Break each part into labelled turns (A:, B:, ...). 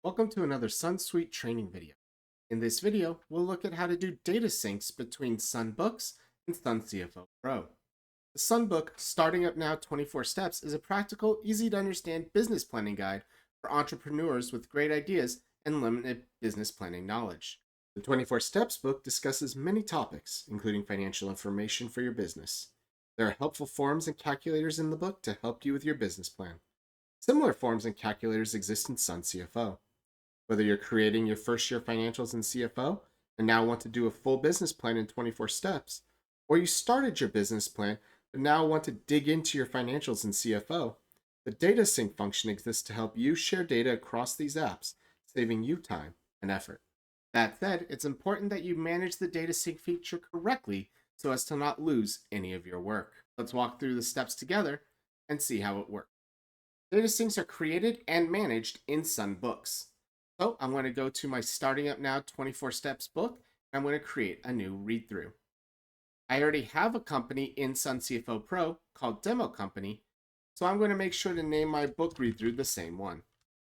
A: Welcome to another SunSuite training video. In this video, we'll look at how to do data syncs between SunBooks and SunCFO Pro. The SunBook Starting Up Now 24 Steps is a practical, easy to understand business planning guide for entrepreneurs with great ideas and limited business planning knowledge. The 24 Steps book discusses many topics, including financial information for your business. There are helpful forms and calculators in the book to help you with your business plan. Similar forms and calculators exist in SunCFO. Whether you're creating your first year financials in CFO and now want to do a full business plan in 24 steps, or you started your business plan but now want to dig into your financials in CFO, the data sync function exists to help you share data across these apps, saving you time and effort. That said, it's important that you manage the data sync feature correctly so as to not lose any of your work. Let's walk through the steps together and see how it works. Data syncs are created and managed in SunBooks. So I'm going to go to my Starting Up Now 24 Steps book, and I'm going to create a new read through. I already have a company in SunCFO Pro called Demo Company, so I'm going to make sure to name my book read through the same one.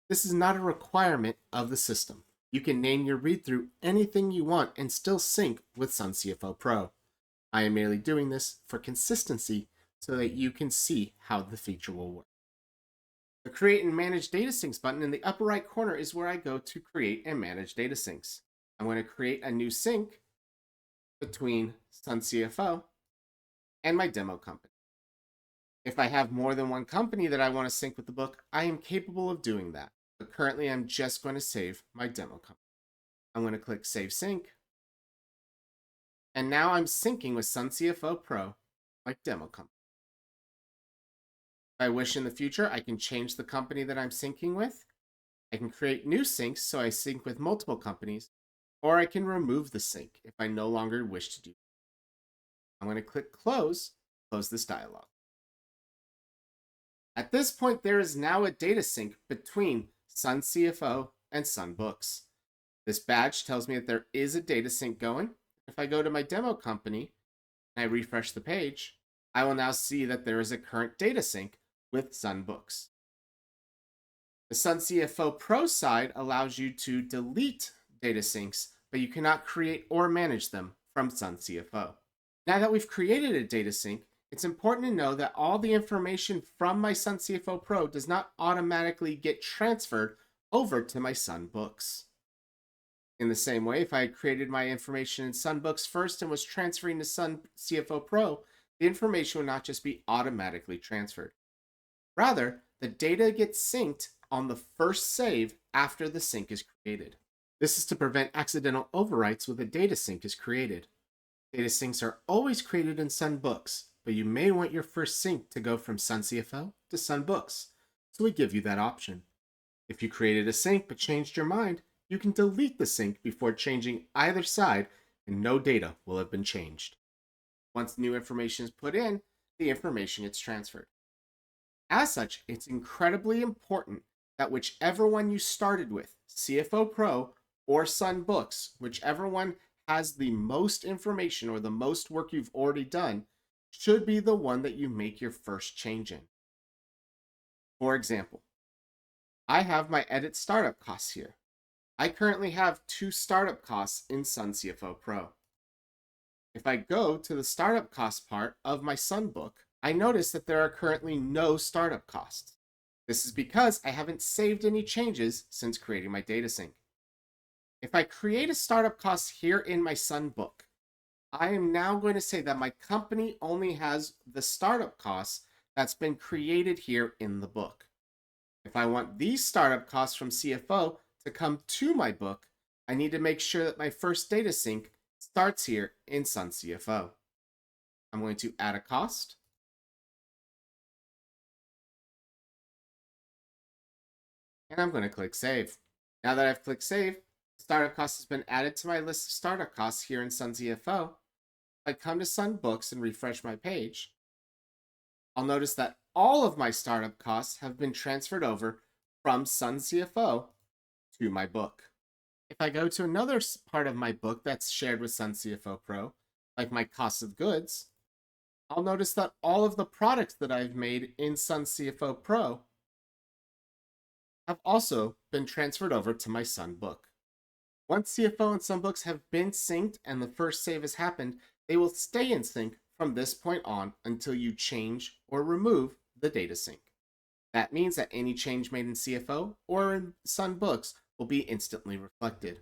A: This is not a requirement of the system. You can name your read through anything you want and still sync with SunCFO Pro. I am merely doing this for consistency so that you can see how the feature will work. The Create and Manage Data Syncs button in the upper right corner is where I go to create and manage data syncs. I'm going to create a new sync between SunCFO and my demo company. If I have more than one company that I want to sync with the book, I am capable of doing that. But currently, I'm just going to save my demo company. I'm going to click Save Sync. And now I'm syncing with SunCFO Pro, my demo company. If I wish in the future, I can change the company that I'm syncing with. I can create new syncs so I sync with multiple companies, or I can remove the sync if I no longer wish to do that. I'm going to click close this dialog. At this point, there is now a data sync between SunCFO and SunBooks. This badge tells me that there is a data sync going. If I go to my demo company and I refresh the page, I will now see that there is a current data sync with SunBooks. The SunCFO Pro side allows you to delete data syncs, but you cannot create or manage them from SunCFO. Now that we've created a data sync, it's important to know that all the information from my SunCFO Pro does not automatically get transferred over to my SunBooks. In the same way, if I had created my information in SunBooks first and was transferring to SunCFO Pro, the information would not just be automatically transferred. Rather, the data gets synced on the first save after the sync is created. This is to prevent accidental overwrites when a data sync is created. Data syncs are always created in SunBooks, but you may want your first sync to go from SunCFO to SunBooks, so we give you that option. If you created a sync but changed your mind, you can delete the sync before changing either side, and no data will have been changed. Once new information is put in, the information gets transferred. As such, it's incredibly important that whichever one you started with, CFO Pro or SunBooks, whichever one has the most information or the most work you've already done, should be the one that you make your first change in. For example, I have my edit startup costs here. I currently have 2 startup costs in SunCFO Pro. If I go to the startup cost part of my SunBook, I notice that there are currently no startup costs. This is because I haven't saved any changes since creating my data sync. If I create a startup cost here in my SunBook, I am now going to say that my company only has the startup costs that's been created here in the book. If I want these startup costs from CFO to come to my book, I need to make sure that my first data sync starts here in SunCFO. I'm going to add a cost. And I'm going to click Save. Now that I've clicked Save, startup cost has been added to my list of startup costs here in SunCFO. If I come to SunBooks and refresh my page, I'll notice that all of my startup costs have been transferred over from SunCFO to my book. If I go to another part of my book that's shared with SunCFO Pro, like my cost of goods, I'll notice that all of the products that I've made in SunCFO Pro have also been transferred over to my Sunbook. Once CFO and Sunbooks have been synced and the first save has happened, they will stay in sync from this point on until you change or remove the data sync. That means that any change made in CFO or in Sunbooks will be instantly reflected.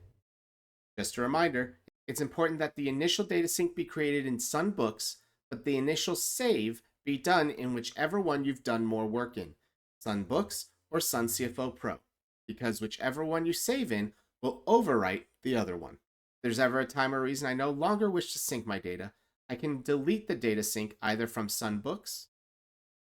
A: Just a reminder, it's important that the initial data sync be created in Sunbooks, but the initial save be done in whichever one you've done more work in, Sunbooks or Sun CFO Pro, because whichever one you save in will overwrite the other one. If there's ever a time or reason I no longer wish to sync my data, I can delete the data sync either from Sunbooks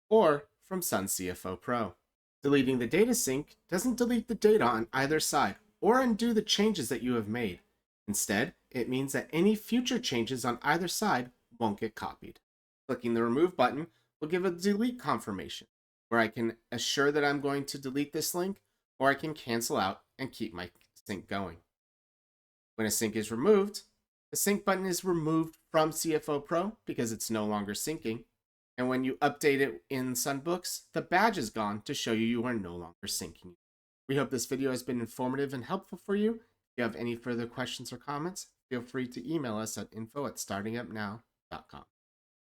A: or from Sun CFO Pro. Deleting the data sync doesn't delete the data on either side or undo the changes that you have made. Instead, it means that any future changes on either side won't get copied. Clicking the remove button will give a delete confirmation, where I can assure that I'm going to delete this link, or I can cancel out and keep my sync going. When a sync is removed, the sync button is removed from CFO Pro because it's no longer syncing. And when you update it in Sunbooks, the badge is gone to show you are no longer syncing. We hope this video has been informative and helpful for you. If you have any further questions or comments, feel free to email us at info@startingupnow.com.